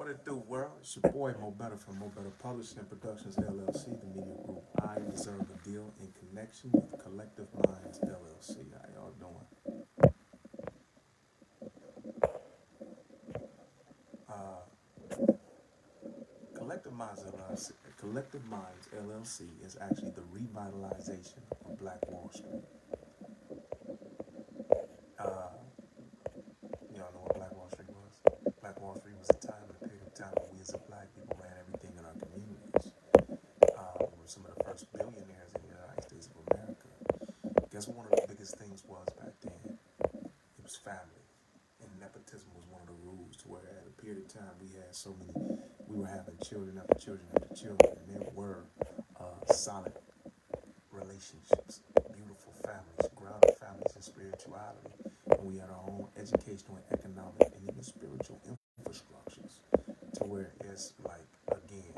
What it do, world? It's your boy Mo Better from Mo Better Publishing and Productions LLC, the media group. I deserve a deal in connection with Collective Minds LLC. How y'all doing? Collective Minds LLC. Collective Minds LLC is actually the revitalization of Black Wall Street. Uh, y'all know what Black Wall Street was? Black Wall Street was a time, a period of time where we as a black people ran everything in our communities. We were some of the first billionaires in the United States of America. Guess what one of the biggest things was back then? It was family. And nepotism was one of the rules to where at a period of time we had so many, we were having children after children after children, and there were solid relationships, beautiful families, grounded families in spirituality. And we had our own educational and economic and even spiritual infrastructures to where it's like, again,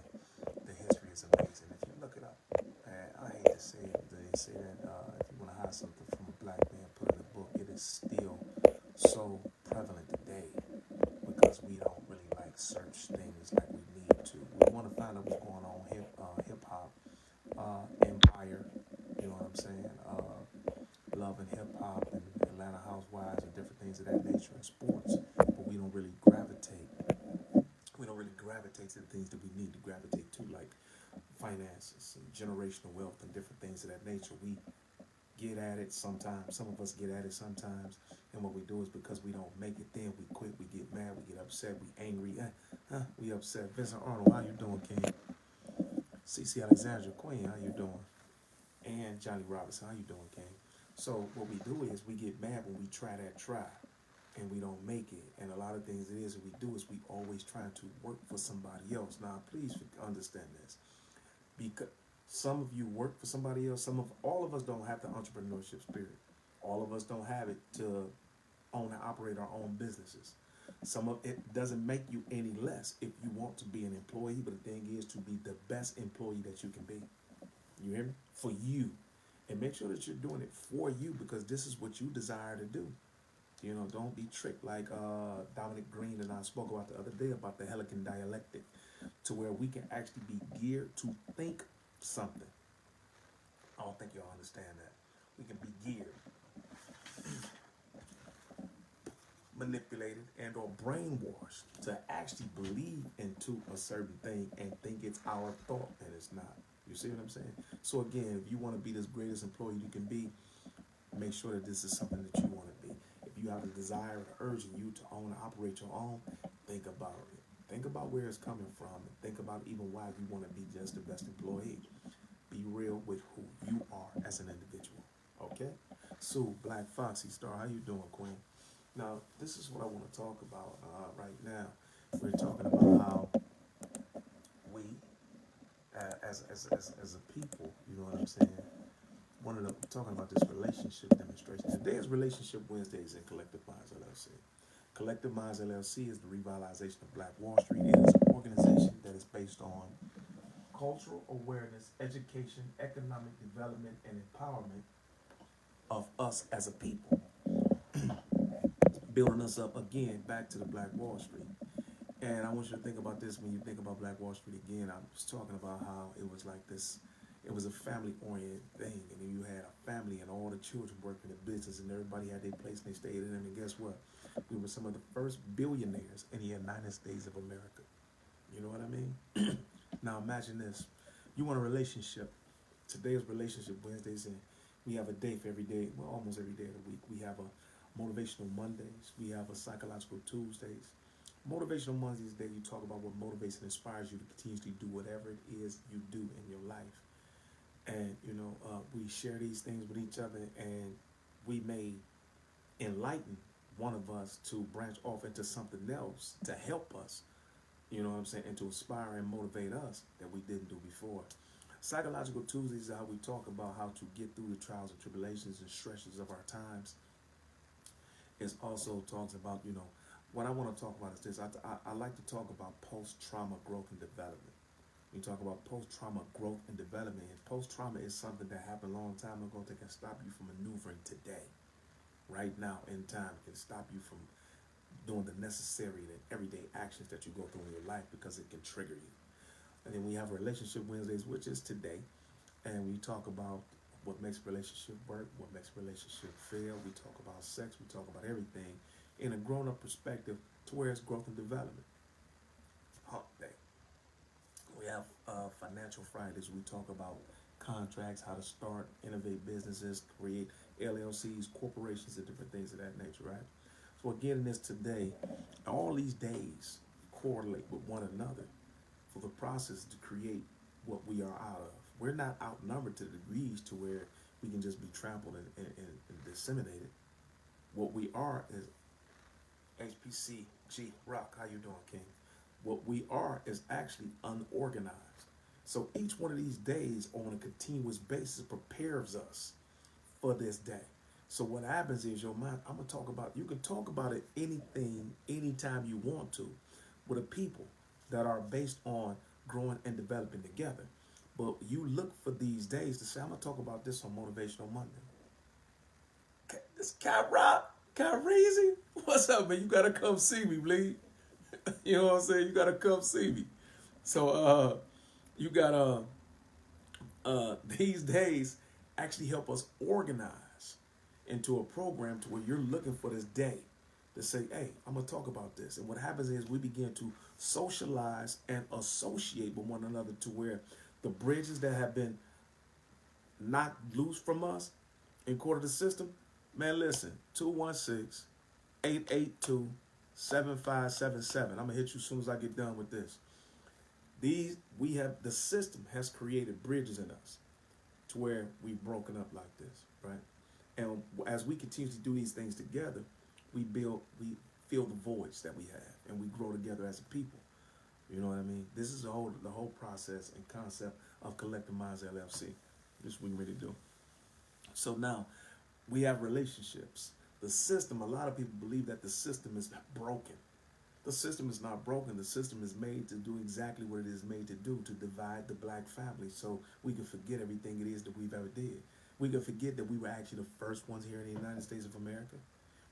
the history is amazing. If you look it up, and I hate to say it, they say that if you want to hide something from a black man, put it in a book. It is still so prevalent today because we don't really like search things like we need to. We want to find out what's going on hip hop empire. You know what I'm saying? Love and hip hop and Atlanta Housewives and different things of that nature and sports, but we don't really gravitate. We don't really gravitate to the things that we need to gravitate to, like finances and generational wealth and different things of that nature. We get at it sometimes. Some of us get at it sometimes. And what we do is because we don't make it, then we quit. We get mad. We get upset. We angry. We upset. Vincent Arnold, how you doing, King? CC Alexandra Queen, how you doing? And Johnny Robinson, how you doing, King? So what we do is we get mad when we try and we don't make it. And a lot of things it is that we do is we always trying to work for somebody else. Now, please understand this. Because some of you work for somebody else. All of us don't have the entrepreneurship spirit. All of us don't have it to own and operate our own businesses. Some of it doesn't make you any less if you want to be an employee, but the thing is to be the best employee that you can be. You hear me? For you. And make sure that you're doing it for you because this is what you desire to do. You know, don't be tricked like Dominic Green and I spoke about the other day about the Helican dialectic, to where we can actually be geared to think something. I don't think y'all understand that. We can be geared, manipulated, and or brainwashed to actually believe into a certain thing and think it's our thought and it's not. You see what I'm saying? So again, if you want to be this greatest employee you can be, make sure that this is something that you want to be. If you have a desire or urge in you to own and operate your own, think about it. Think about where it's coming from and think about even why you want to be just the best employee. Be real with who you are as an individual. Okay? Sue, Black Foxy Star, how you doing, Queen? Now, this is what I want to talk about right now. We're talking about how we, as a people, you know what I'm saying? Talking about this relationship demonstration. Today is Relationship Wednesdays in Collective Minds LLC. Collective Minds LLC is the revitalization of Black Wall Street. It is an organization that is based on cultural awareness, education, economic development, and empowerment of us as a people. Building us up again back to the Black Wall Street. And I want you to think about this when you think about Black Wall Street again. I was talking about how it was like this, it was a family-oriented thing. And then you had a family and all the children working in business and everybody had their place and they stayed in it. And guess what? We were some of the first billionaires in the United States of America. You know what I mean? Now imagine this. You want a relationship. Today is Relationship Wednesdays and we have a day for every day, well, almost every day of the week. We have a Motivational Mondays. We have a Psychological Tuesdays. Motivational Mondays, that you talk about what motivates and inspires you to continuously do whatever it is you do in your life. And, you know, we share these things with each other and we may enlighten one of us to branch off into something else to help us, you know what I'm saying, and to inspire and motivate us that we didn't do before. Psychological Tuesdays is how we talk about how to get through the trials and tribulations and stresses of our times. It also talks about, you know, what I want to talk about is this. I like to talk about post-trauma growth and development. We talk about post-trauma growth and development. And post-trauma is something that happened a long time ago that can stop you from maneuvering today. Right now in time, it can stop you from doing the necessary and everyday actions that you go through in your life because it can trigger you. And then we have Relationship Wednesdays, which is today, and we talk about what makes a relationship work, what makes a relationship fail. We talk about sex, we talk about everything in a grown-up perspective to where it's growth and development. Hump day. We have Financial Fridays. We talk about contracts, how to start, innovate businesses, create LLCs, corporations, and different things of that nature, right? So again, in this today, all these days correlate with one another for the process to create what we are out of. We're not outnumbered to the degrees to where we can just be trampled and disseminated. What we are is HPCG Rock. How you doing, King? What we are is actually unorganized. So each one of these days on a continuous basis prepares us for this day. So what happens is your mind, I'm gonna talk about, you can talk about it anything, anytime you want to, with a people that are based on growing and developing together. But you look for these days to say, I'm gonna talk about this on Motivational Monday. This Kyrie, what's up, man? You gotta come see me, please. You know what I'm saying? You gotta come see me. So you gotta these days actually help us organize into a program to where you're looking for this day to say, hey, I'm gonna talk about this. And what happens is we begin to socialize and associate with one another to where the bridges that have been knocked loose from us in quarter the system, man, listen, 216-882-7577. I'm gonna hit you as soon as I get done with this. The system has created bridges in us to where we've broken up like this, right? And as we continue to do these things together, we fill the voids that we have, and we grow together as a people. You know what I mean? This is the whole process and concept of Collective Minds LLC. This is what we really do. So now we have relationships. The system, a lot of people believe that the system is broken. The system is not broken. The system is made to do exactly what it is made to do, to divide the black family so we can forget everything it is that we've ever did. We can forget that we were actually the first ones here in the United States of America.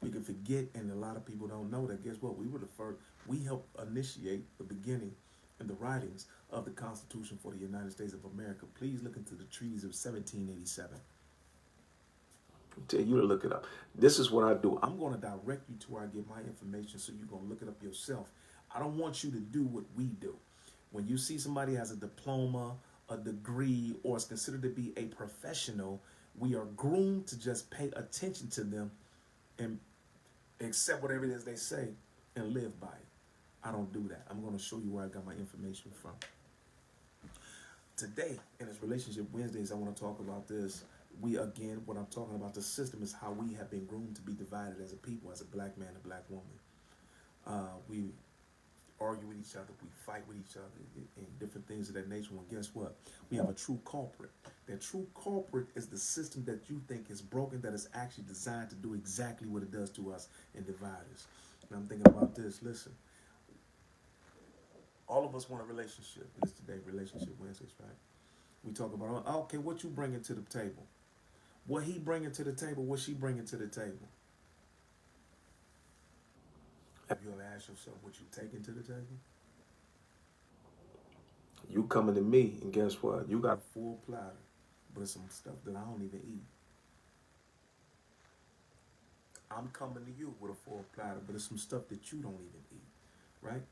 We can forget, and a lot of people don't know that, guess what? We were the first. We helped initiate the beginning and the writings of the Constitution for the United States of America. Please look into the treaties of 1787. I'll tell you to look it up. This is what I do. I'm going to direct you to where I get my information so you're going to look it up yourself. I don't want you to do what we do. When you see somebody has a diploma, a degree, or is considered to be a professional, we are groomed to just pay attention to them and accept whatever it is they say and live by it. I don't do that. I'm going to show you where I got my information from. Today, in this Relationship Wednesdays, I want to talk about this. What I'm talking about, the system is how we have been groomed to be divided as a people, as a black man, a black woman. We argue with each other, we fight with each other, and different things of that nature. Well, guess what? We have a true culprit. That true culprit is the system that you think is broken, that is actually designed to do exactly what it does to us and divide us. And I'm thinking about this. Listen, all of us want a relationship. This is today, Relationship Wednesdays, right? We talk about, okay, what you bringing to the table? What he bringing to the table, what she bringing to the table? Have you ever asked yourself what you taking to the table? You coming to me, and guess what? You got a full platter, but it's some stuff that I don't even eat. I'm coming to you with a full platter, but it's some stuff that you don't even eat, right?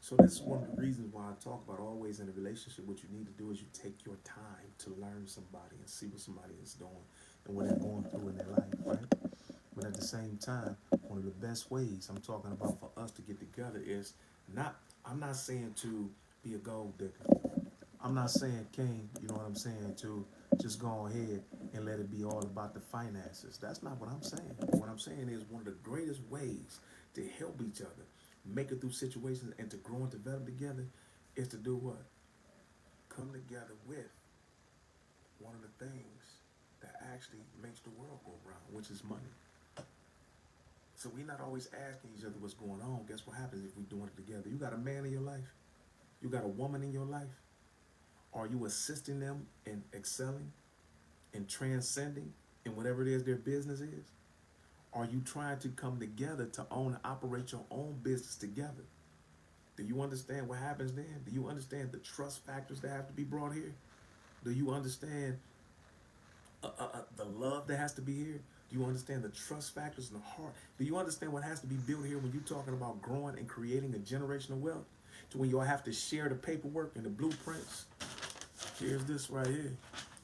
So this is one of the reasons why I talk about always in a relationship, what you need to do is you take your time to learn somebody and see what somebody is doing and what they're going through in their life, right? But at the same time, one of the best ways I'm talking about for us to get together is I'm not saying to be a gold digger. I'm not saying, King, you know what I'm saying, to just go ahead and let it be all about the finances. That's not what I'm saying. What I'm saying is one of the greatest ways to help each other make it through situations and to grow and develop together is to do what? Come together with one of the things that actually makes the world go round, which is money. So we're not always asking each other what's going on. Guess what happens if we're doing it together? You got a man in your life? You got a woman in your life? Are you assisting them in excelling and transcending in whatever it is their business is? Are you trying to come together to own and operate your own business together? Do you understand what happens then? Do you understand the trust factors that have to be brought here? Do you understand the love that has to be here? Do you understand the trust factors in the heart? Do you understand what has to be built here when you're talking about growing and creating a generational wealth? To when you'll have to share the paperwork and the blueprints. Here's this right here.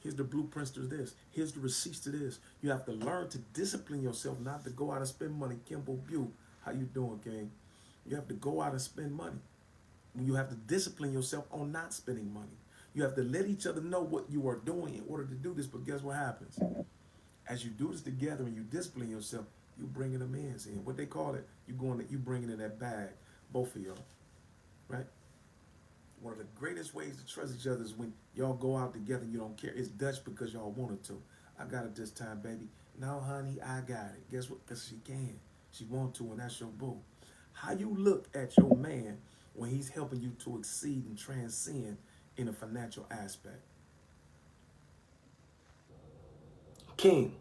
Here's the blueprints to this. Here's the receipts to this. You have to learn to discipline yourself not to go out and spend money. Kimball Bew, how you doing, gang? You have to go out and spend money. You have to discipline yourself on not spending money. You have to let each other know what you are doing in order to do this. But guess what happens? As you do this together and you discipline yourself, you bringing them in. See what they call it? You bringing in that bag, both of y'all, right? One of the greatest ways to trust each other is when y'all go out together and you don't care. It's Dutch because y'all wanted to. I got it this time, baby. No, honey, I got it. Guess what? Because she can. She want to, and that's your boo. How you look at your man when he's helping you to exceed and transcend in a financial aspect? King,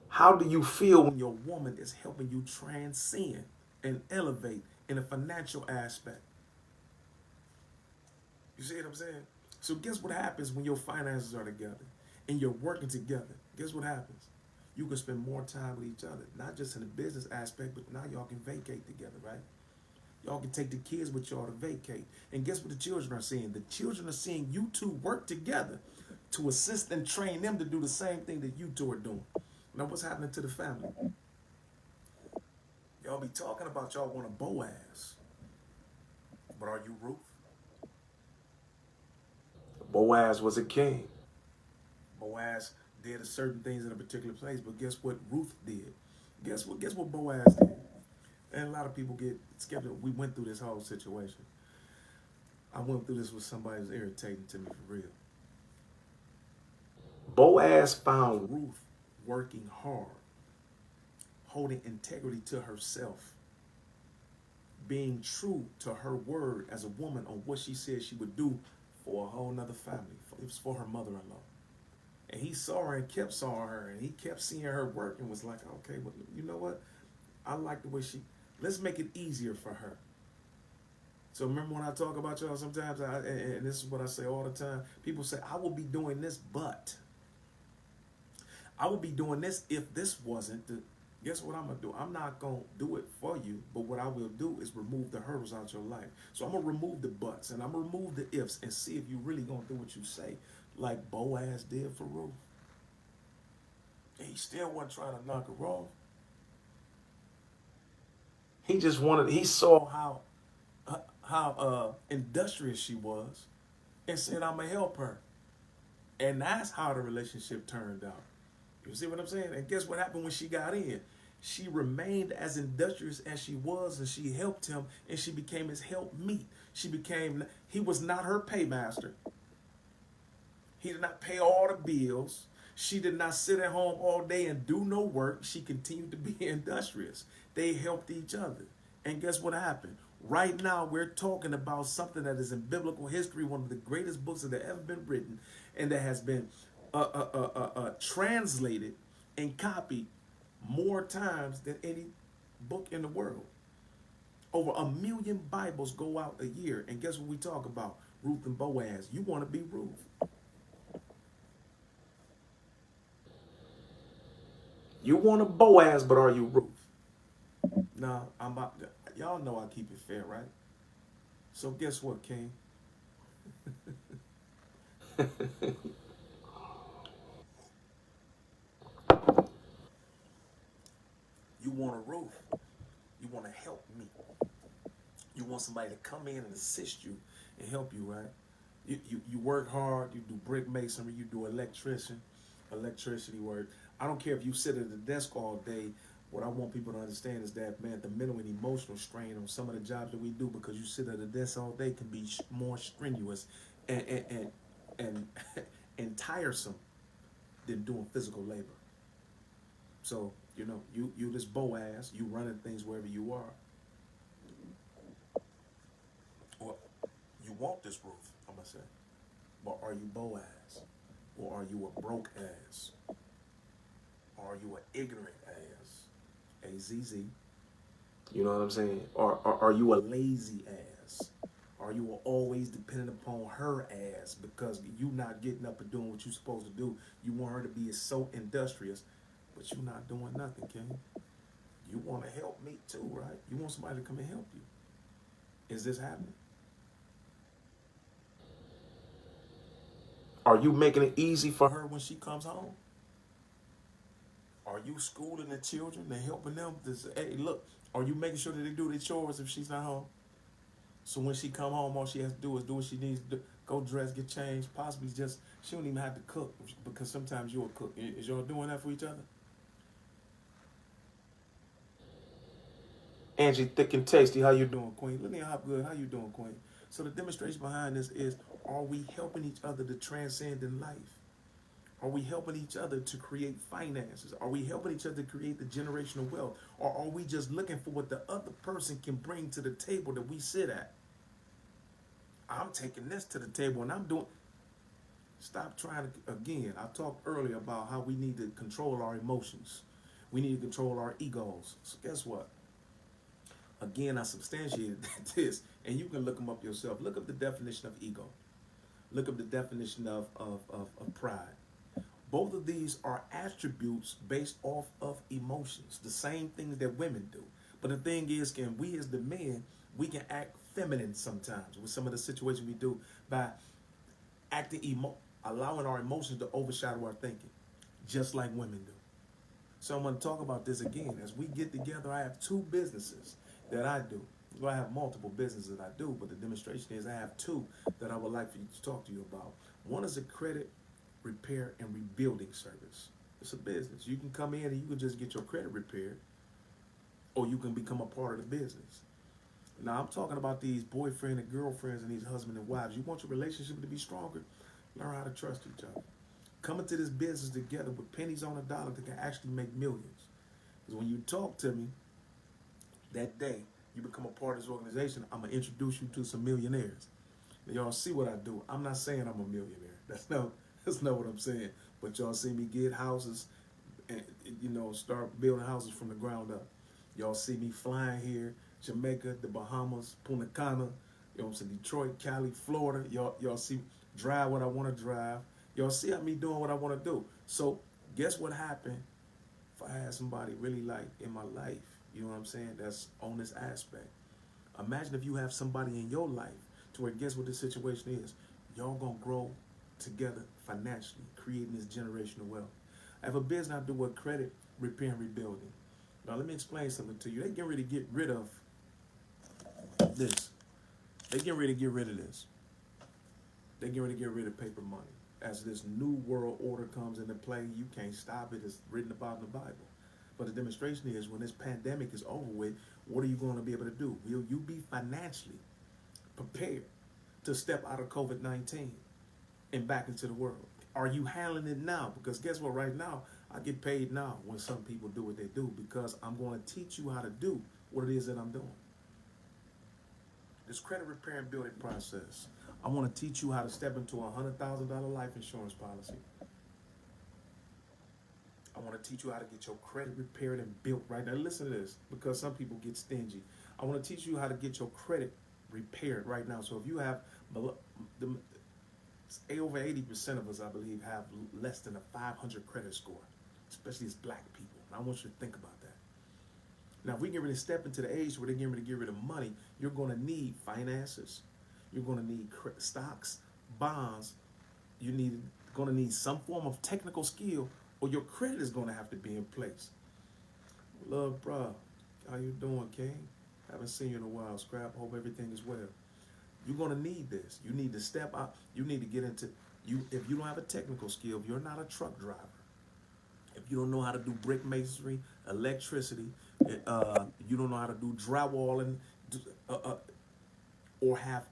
how do you feel when your woman is helping you transcend and elevate in a financial aspect? You see what I'm saying? So guess what happens when your finances are together and you're working together? Guess what happens? You can spend more time with each other, not just in the business aspect, but now y'all can vacate together, right? Y'all can take the kids with y'all to vacate. And guess what the children are seeing? The children are seeing you two work together to assist and train them to do the same thing that you two are doing. Now, what's happening to the family? Y'all be talking about y'all want a Boaz, but are you Ruth? Boaz was a king. Boaz did a certain things in a particular place, but guess what Ruth did? Guess what Boaz did? And a lot of people get skeptical. We went through this whole situation. I went through this with somebody who's irritating to me for real. Boaz found Ruth working hard, holding integrity to herself, being true to her word as a woman on what she said she would do for a whole nother family. It was for her mother-in-law. And he saw her and kept saw her and he kept seeing her work and was like, okay, well, you know what? I like the way let's make it easier for her. So remember when I talk about y'all sometimes, and this is what I say all the time, people say, I will be doing this, but I will be doing this if this wasn't the, guess what I'm going to do? I'm not going to do it for you, but what I will do is remove the hurdles out your life. So I'm going to remove the buts and I'm going to remove the ifs and see if you really going to do what you say, like Boaz did for Ruth. He still wasn't trying to knock her off. He saw how industrious she was and said, I'm going to help her. And that's how the relationship turned out. You see what I'm saying? And guess what happened when she got in? She remained as industrious as she was, and she helped him, and she became his helpmeet. He was not her paymaster. He did not pay all the bills. She did not sit at home all day and do no work. She continued to be industrious. They helped each other. And guess what happened? Right now, we're talking about something that is in biblical history, one of the greatest books that have ever been written, and that has been translated and copied more times than any book in the world. Over 1,000,000 Bibles go out a year. And guess what we talk about? Ruth and Boaz. You want to be Ruth. You want a Boaz, but are you Ruth? Now, y'all know I keep it fair, right? So guess what, King? You want a Ruth. You want to help me. You want somebody to come in and assist you and help you, right? You work hard, you do brick masonry, you do electricity work. I don't care if you sit at the desk all day. What I want people to understand is that, man, the mental and emotional strain on some of the jobs that we do because you sit at the desk all day can be more strenuous and and tiresome than doing physical labor. So, you this Boaz, you running things wherever you are. Or you want this Ruth, I'm gonna say. But are you Boaz? Or are you a broke ass? Or are you an ignorant ass? AZZ. You know what I'm saying? Or are you a lazy ass? Are you always dependent upon her ass because you not getting up and doing what you supposed to do? You want her to be so industrious, but you not doing nothing, King. You want to help me too, right? You want somebody to come and help you. Is this happening? Are you making it easy for her when she comes home? Are you schooling the children and helping them to say, hey, look, are you making sure that they do their chores if she's not home? So when she come home, all she has to do is do what she needs to do. Go dress, get changed, possibly just, she don't even have to cook because sometimes you're a cook. Is y'all doing that for each other? Angie, thick and tasty, how you doing, Queen? Linnea Hopgood, how you doing, Queen? So the demonstration behind this is, are we helping each other to transcend in life? Are we helping each other to create finances? Are we helping each other to create the generational wealth? Or are we just looking for what the other person can bring to the table that we sit at? I'm taking this to the table and I'm doing. Stop trying to, again, I talked earlier about how we need to control our emotions. We need to control our egos. So guess what? Again, I substantiated this, and you can look them up yourself. Look up the definition of ego. Look up the definition of pride. Both of these are attributes based off of emotions, the same things that women do. But the thing is, can we as the men, we can act feminine sometimes with some of the situations we do by allowing our emotions to overshadow our thinking, just like women do. So I'm going to talk about this again. As we get together, I have two businesses that I do. Well, I have multiple businesses that I do, but the demonstration is I have two that I would like for you to talk to you about. One is a credit repair and rebuilding service. It's a business. You can come in and you can just get your credit repaired, or you can become a part of the business. Now, I'm talking about these boyfriend and girlfriends and these husband and wives. You want your relationship to be stronger? Learn how to trust each other. Come into this business together with pennies on a dollar that can actually make millions. Because when you talk to me that day, you become a part of this organization, I'm going to introduce you to some millionaires. Now, y'all see what I do. I'm not saying I'm a millionaire. That's not what I'm saying. But y'all see me get houses and, start building houses from the ground up. Y'all see me flying here, Jamaica, the Bahamas, Punta Cana, you know what I'm saying, Detroit, Cali, Florida. Y'all see drive what I want to drive. Y'all see me doing what I want to do. So guess what happened if I had somebody really like in my life, you know what I'm saying, that's on this aspect. Imagine if you have somebody in your life to where guess what the situation is. Y'all gonna grow together financially, creating this generational wealth. I have a business I do with credit repair and rebuilding. Now let me explain something to you. They get ready to get rid of this. They get ready to get rid of this. They get ready to get rid of paper money. As this new world order comes into play, you can't stop it. It's written about in the Bible. But the demonstration is when this pandemic is over with, what are you going to be able to do? Will you be financially prepared to step out of COVID-19 and back into the world? Are you handling it now? Because guess what? Right now, I get paid now when some people do what they do because I'm going to teach you how to do what it is that I'm doing. This credit repair and building process. I want to teach you how to step into a $100,000 life insurance policy. I want to teach you how to get your credit repaired and built right now. Listen to this, because some people get stingy. I want to teach you how to get your credit repaired right now. So if you have over 80% of us, I believe, have less than a 500 credit score, especially as black people. And I want you to think about that. Now, if we get ready to step into the age where they're getting ready to get rid of money, you're going to need finances. You're going to need stocks, bonds. Going to need some form of technical skill, or your credit is going to have to be in place. Love, bro. How you doing, King? Haven't seen you in a while. Scrap. Hope everything is well. You're going to need this. You need to step out. You need to get into you. If you don't have a technical skill, if you're not a truck driver, if you don't know how to do brick masonry, electricity, you don't know how to do drywalling, or have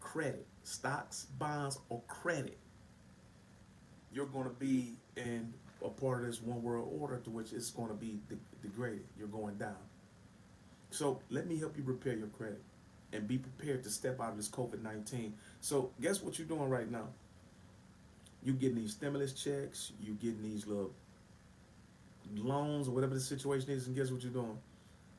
credit, stocks, bonds, or credit, you're going to be in a part of this one world order to which it's going to be degraded. You're going down. So let me help you repair your credit and be prepared to step out of this COVID-19. So guess what you're doing right now? You getting these stimulus checks. You getting these little loans or whatever the situation is, and guess what you're doing?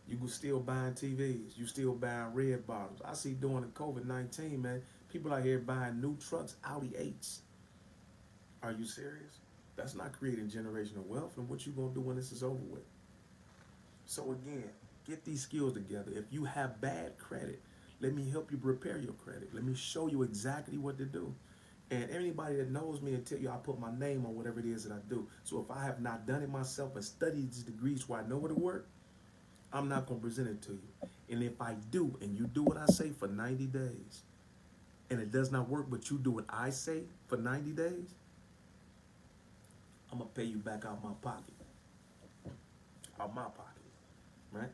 You can still buying TVs. You still buying red bottles. I see during the COVID-19, man, people out here buying new trucks, Audi 8s. Are you serious? That's not creating generational wealth. And what you gonna do when this is over with? So again, get these skills together. If you have bad credit, let me help you repair your credit. Let me show you exactly what to do. And anybody that knows me and tell you I put my name on whatever it is that I do. So if I have not done it myself and studied these degrees where I know what it work, I'm not gonna present it to you. And if I do, and you do what I say for 90 days, and it does not work, but you do what I say for 90 days, I'm gonna pay you back out my pocket, right?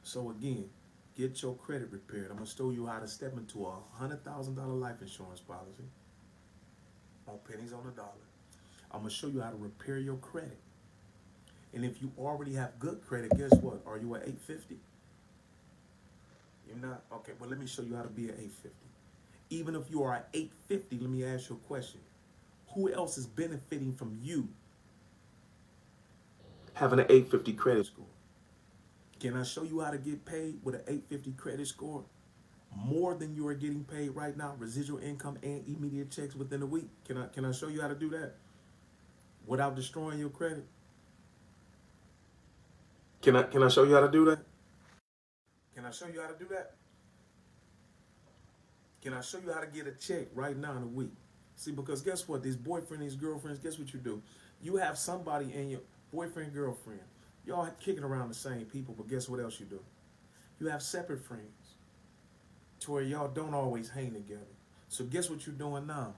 So again, get your credit repaired. I'm gonna show you how to step into $100,000 life insurance policy on pennies on the dollar. I'm gonna show you how to repair your credit. And if you already have good credit, guess what? Are you at 850? You're not? Okay, well, let me show you how to be at 850. Even if you are at 850, let me ask you a question. Who else is benefiting from you having an 850 credit score? Can I show you how to get paid with an 850 credit score? More than you are getting paid right now, residual income and immediate checks within a week. Can I show you how to do that without destroying your credit? Can I show you how to do that? Can I show you how to do that? Can I show you how to get a check right now in a week? See, because guess what? These boyfriends, these girlfriends, guess what you do? You have somebody in your boyfriend, girlfriend. Y'all kicking around the same people, but guess what else you do? You have separate friends to where y'all don't always hang together. So guess what you're doing now?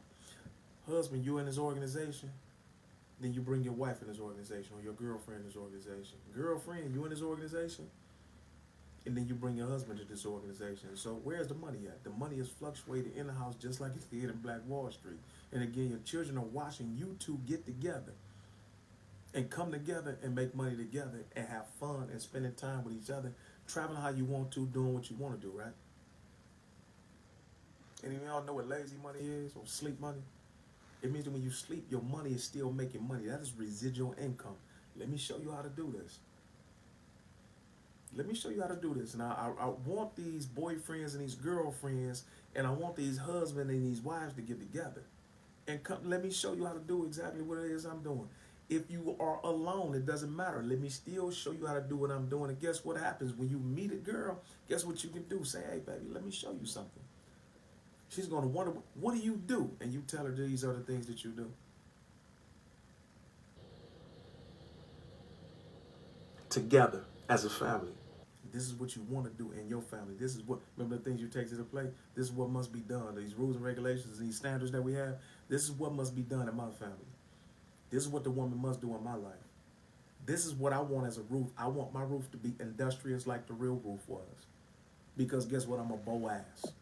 Husband, you in this organization, then you bring your wife in this organization or your girlfriend in this organization. Girlfriend, you in this organization, and then you bring your husband to this organization. So where's the money at? The money is fluctuating in the house just like it did in Black Wall Street. And again, your children are watching you two get together and come together and make money together and have fun and spending time with each other, traveling how you want to, doing what you want to do, right? And y'all know what lazy money is or sleep money? It means that when you sleep, your money is still making money. That is residual income. Let me show you how to do this. Let me show you how to do this. Now, I want these boyfriends and these girlfriends, and I want these husbands and these wives to get together. And come, let me show you how to do exactly what it is I'm doing. If you are alone, it doesn't matter. Let me still show you how to do what I'm doing. And guess what happens? When you meet a girl, guess what you can do? Say, hey, baby, let me show you something. She's going to wonder, what do you do? And you tell her these are the things that you do. Together as a family. This is what you want to do in your family. This is what, remember the things you take to the plate? This is what must be done. These rules and regulations, these standards that we have, this is what must be done in my family. This is what the woman must do in my life. This is what I want as a roof. I want my roof to be industrious like the real roof was. Because guess what? I'm a Boaz.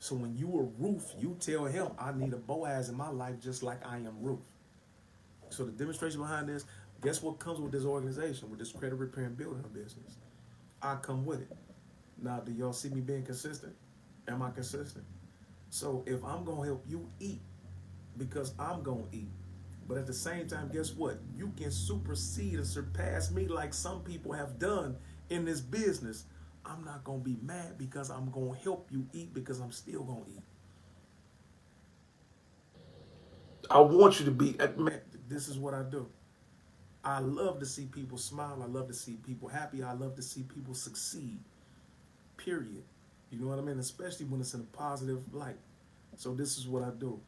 So when you a roof, you tell him, I need a Boaz in my life just like I am roof. So the demonstration behind this, guess what comes with this organization, with this credit repair and building business? I come with it. Now, do y'all see me being consistent? Am I consistent? So if I'm going to help you eat because I'm going to eat, but at the same time, guess what? You can supersede and surpass me like some people have done in this business. I'm not going to be mad because I'm going to help you eat because I'm still going to eat. I want you to be, man, this is what I do. I love to see people smile. I love to see people happy. I love to see people succeed, period. You know what I mean? Especially when it's in a positive light. So this is what I do.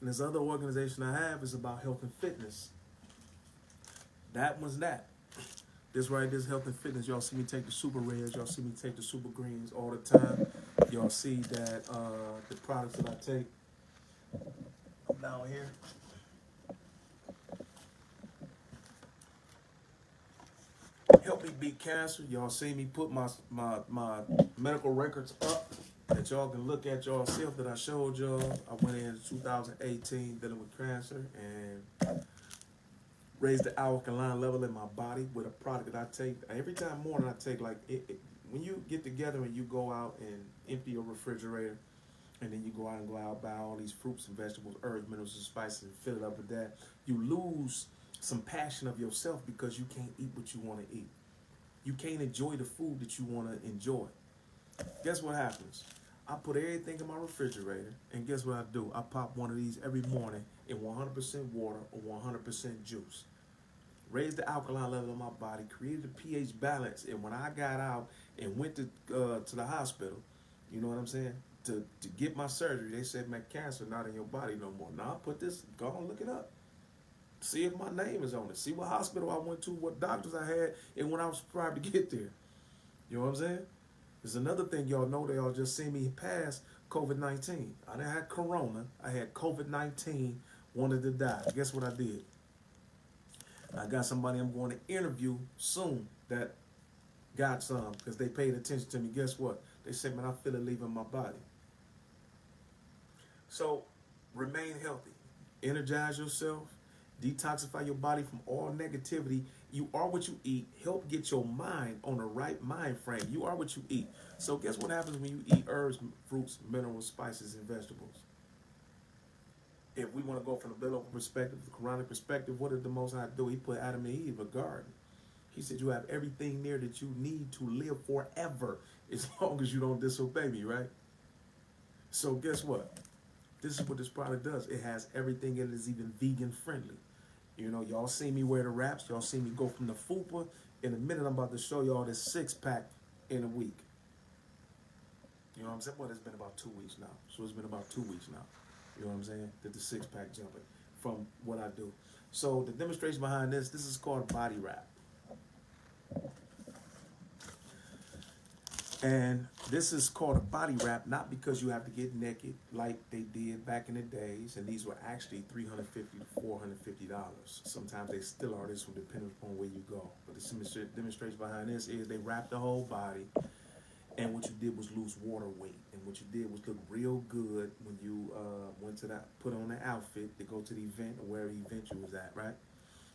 And this other organization I have is about health and fitness. That one's that. This right, this health and fitness. Y'all see me take the super reds. Y'all see me take the super greens all the time. Y'all see that the products that I take. I'm down here. Help me beat cancer. Y'all see me put my medical records up that y'all can look at yourself that I showed y'all. I went in 2018 dealing with cancer and raised the alkaline level in my body with a product that I take. Every time morning I take like, when you get together and you go out and empty your refrigerator and then you go out and buy all these fruits and vegetables, herbs, minerals, and spices and fill it up with that, you lose some passion of yourself because you can't eat what you want to eat. You can't enjoy the food that you want to enjoy. Guess what happens? I put everything in my refrigerator, and guess what I do? I pop one of these every morning in 100% water or 100% juice. Raised the alkaline level in my body, created a pH balance, and when I got out and went to the hospital, you know what I'm saying? To get my surgery, they said, man, cancer not in your body no more. Now I put this, go on, look it up. See if my name is on it. See what hospital I went to, what doctors I had, and when I was prepared to get there. You know what I'm saying? There's another thing y'all know. They all just seen me pass COVID-19. I didn't have corona. I had COVID-19, wanted to die. Guess what I did? I got somebody I'm going to interview soon that got some because they paid attention to me. Guess what? They said, man, I feel it leaving my body. So remain healthy. Energize yourself. Detoxify your body from all negativity. You are what you eat. Help get your mind on the right mind frame. You are what you eat. So guess what happens when you eat herbs, fruits, minerals, spices, and vegetables? If we want to go from the biblical perspective, the Quranic perspective, what did the Most High do? He put Adam and Eve in a garden. He said you have everything there that you need to live forever as long as you don't disobey me, right? So guess what? This is what this product does. It has everything in it. It's even vegan friendly. You know, y'all see me wear the wraps. Y'all see me go from the fupa. In a minute, I'm about to show y'all this 6-pack in a week. You know what I'm saying? Well, it's been about 2 weeks now. So it's been about 2 weeks now. You know what I'm saying? That the 6-pack jumping from what I do. So the demonstration behind this is called body wrap. And this is called a body wrap, not because you have to get naked like they did back in the days. And these were actually $350 to $450. Sometimes they still are. This will depend upon where you go. But the demonstration behind this is they wrap the whole body. And what you did was lose water weight. And what you did was look real good when you went to that, put on the outfit to go to the event or wherever event you was at, right?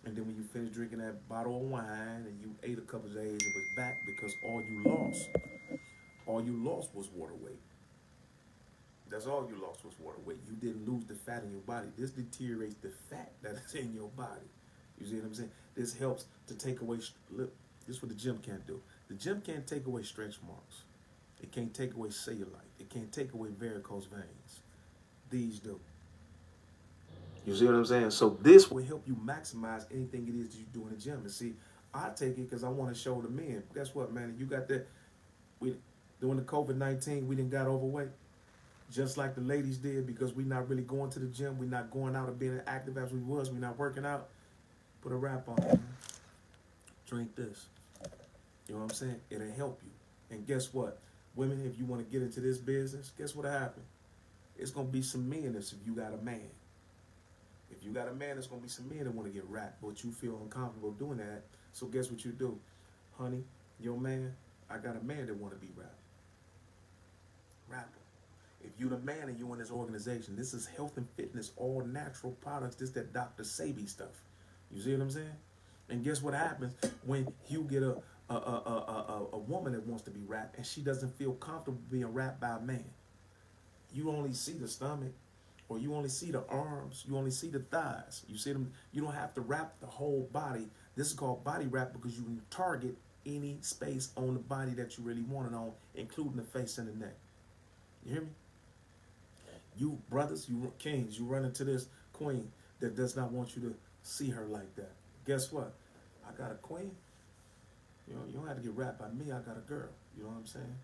And then when you finished drinking that bottle of wine and you ate a couple of days, it was back because all you lost was water weight. That's all you lost was water weight. You didn't lose the fat in your body. This deteriorates the fat that is in your body. You see what I'm saying? This helps to take away, look, this is what the gym can't do. The gym can't take away stretch marks. It can't take away cellulite. It can't take away varicose veins. These do. You see what I'm saying? So this will help you maximize anything it is that you do in the gym. And see, I take it because I want to show the men. Guess what, man? You got that. We during the COVID-19, we didn't got overweight, just like the ladies did because we not really going to the gym. We not going out and being active as we was. We not working out. Put a wrap on, man. Drink this. You know what I'm saying? It'll help you. And guess what? Women, if you want to get into this business, guess what happened? It's going to be some men if you got a man. If you got a man, there's going to be some men that want to get wrapped, but you feel uncomfortable doing that. So guess what you do? Honey, your man, I got a man that want to be wrapped. Wrap him. If you the man and you in this organization, this is health and fitness, all natural products. This that Dr. Sabi stuff. You see what I'm saying? And guess what happens when you get a woman that wants to be wrapped and she doesn't feel comfortable being wrapped by a man? You only see the stomach, or you only see the arms, you only see the thighs. You see them. You don't have to wrap the whole body. This is called body wrap because you can target any space on the body that you really want it on, including the face and the neck. You hear me? You brothers, you kings, you run into this queen that does not want you to see her like that. Guess what? I got a queen. You know, you don't have to get wrapped by me. I got a girl. You know what I'm saying?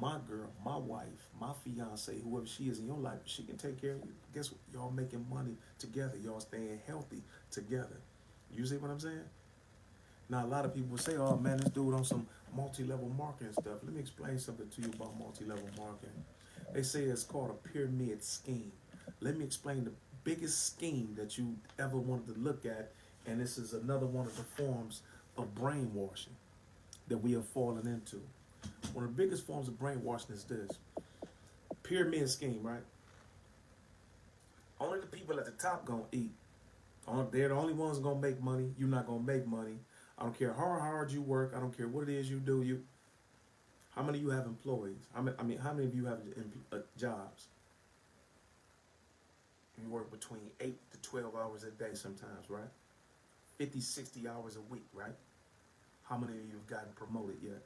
My girl, my wife, my fiance, whoever she is in your life, she can take care of you. Guess what? Y'all making money together. Y'all staying healthy together. You see what I'm saying? Now, a lot of people say, oh, man, this dude on some multi-level marketing stuff. Let me explain something to you about multi-level marketing. They say it's called a pyramid scheme. Let me explain the biggest scheme that you ever wanted to look at, and this is another one of the forms of brainwashing that we have fallen into. One of the biggest forms of brainwashing is this. Pyramid scheme, right? Only the people at the top gonna eat. They're the only ones gonna make money. You're not gonna make money. I don't care how hard you work. I don't care what it is you do. How many of you have employees? How many of you have jobs? You work between 8 to 12 hours a day sometimes, right? 50, 60 hours a week, right? How many of you have gotten promoted yet?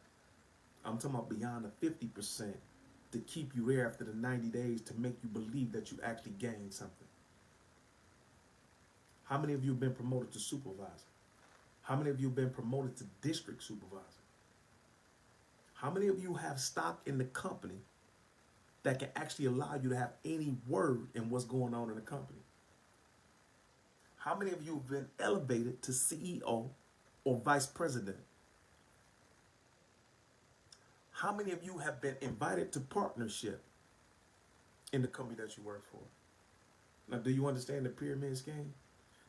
I'm talking about beyond the 50% to keep you there after the 90 days to make you believe that you actually gained something. How many of you have been promoted to supervisor? How many of you have been promoted to district supervisor? How many of you have stock in the company that can actually allow you to have any word in what's going on in the company? How many of you have been elevated to CEO or vice president? How many of you have been invited to partnership in the company that you work for? Now, do you understand the pyramid scheme?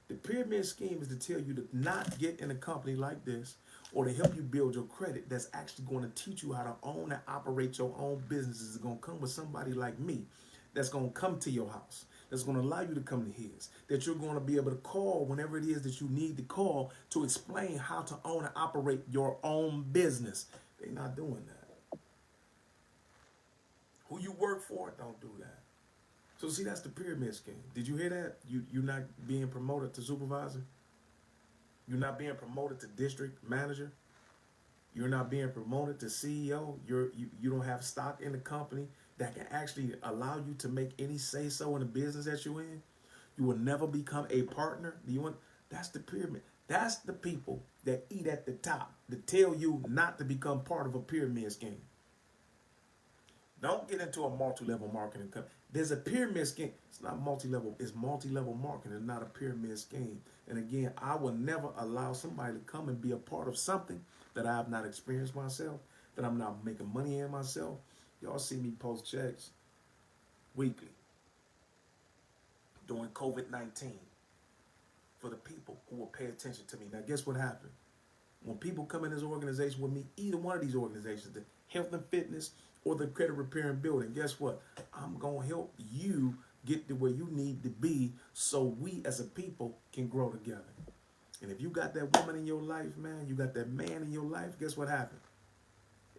The pyramid scheme is to tell you to not get in a company like this or to help you build your credit that's actually going to teach you how to own and operate your own business. Is going to come with somebody like me that's going to come to your house, that's going to allow you to come to his, that you're going to be able to call whenever it is that you need to call to explain how to own and operate your own business. They're not doing that. Who you work for, don't do that. So see, that's the pyramid scheme. Did you hear that? You're not being promoted to supervisor. You're not being promoted to district manager. You're not being promoted to CEO. You don't have stock in the company that can actually allow you to make any say so in the business that you're in. You will never become a partner. Do you want? That's the pyramid. That's the people that eat at the top that tell you not to become part of a pyramid scheme. Don't get into a multi-level marketing company. There's a pyramid scheme. It's not multi-level. It's multi-level marketing. It's not a pyramid scheme. And again, I will never allow somebody to come and be a part of something that I have not experienced myself, that I'm not making money in myself. Y'all see me post checks weekly during COVID-19 for the people who will pay attention to me. Now, guess what happened? When people come in this organization with me, either one of these organizations, the health and fitness or the credit repair and building, guess what? I'm going to help you get to where you need to be so we as a people can grow together. And if you got that woman in your life, man, you got that man in your life, guess what happened?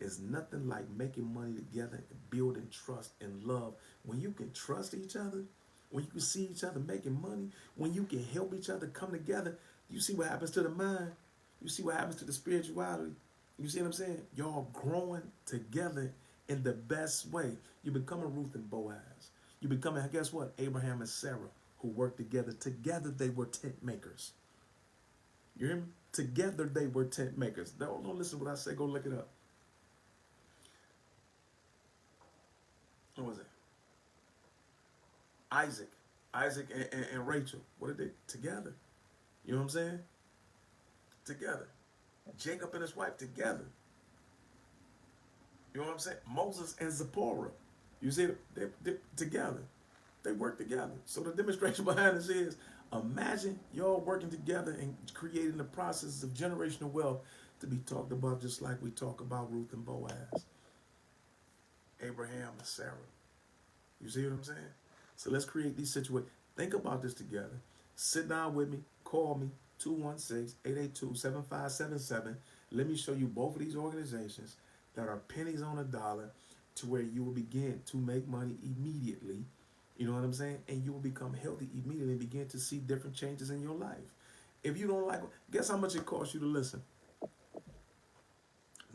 It's nothing like making money together and building trust and love. When you can trust each other, when you can see each other making money, when you can help each other come together, you see what happens to the mind. You see what happens to the spirituality. You see what I'm saying? Y'all growing together in the best way. You become a Ruth and Boaz. You become, guess what? Abraham and Sarah, who worked together. Together they were tent makers. You hear me? Together they were tent makers. Don't listen to what I say. Go look it up. What was it? Isaac. Isaac and Rachel. What did they? Together. You know what I'm saying? Together. Jacob and his wife together. You know what I'm saying? Moses and Zipporah. You see, they're together. They work together. So the demonstration behind this is, imagine y'all working together and creating the process of generational wealth to be talked about just like we talk about Ruth and Boaz, Abraham and Sarah. You see what I'm saying? So let's create these situations. Think about this together. Sit down with me. Call me, 216-882-7577. Let me show you both of these organizations that are pennies on a dollar to where you will begin to make money immediately. You know what I'm saying? And you will become healthy immediately and begin to see different changes in your life. If you don't like, guess how much it costs you to listen?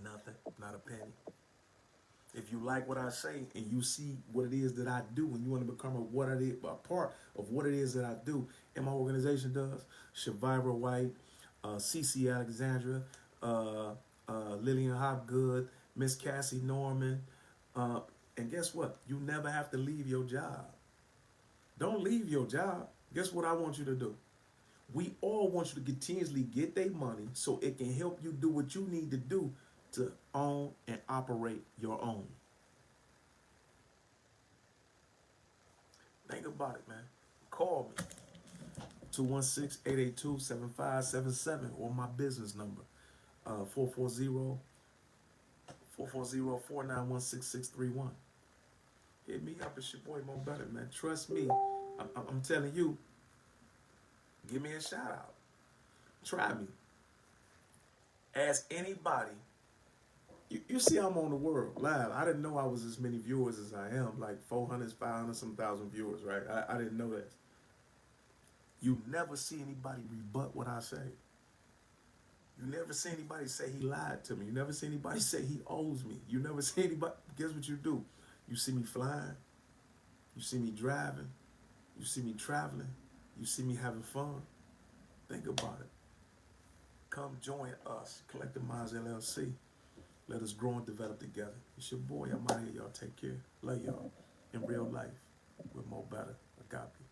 Nothing, not a penny. If you like what I say and you see what it is that I do and you want to become a part of what it is that I do, and my organization does, Shavira White, CC Alexandra, Lillian Hopgood, Miss Cassie Norman, and guess what? You never have to leave your job. Don't leave your job. Guess what I want you to do? We all want you to continuously get their money so it can help you do what you need to do to own and operate your own. Think about it, man. Call me. 216-882-7577 or my business number, 440-491-6631. Hit me up. It's your boy Mo Better, man. Trust me. I'm telling you, give me a shout out. Try me. Ask anybody. You see I'm on the world live. I didn't know I was as many viewers as I am, like 400, 500, some thousand viewers, right? I didn't know that. You never see anybody rebut what I say. You never see anybody say he lied to me. You never see anybody say he owes me. You never see anybody. Guess what you do? You see me flying. You see me driving. You see me traveling. You see me having fun. Think about it. Come join us, Collective Minds LLC. Let us grow and develop together. It's your boy. I'm out here. Y'all take care. Love y'all. In real life, we're more better. I got you.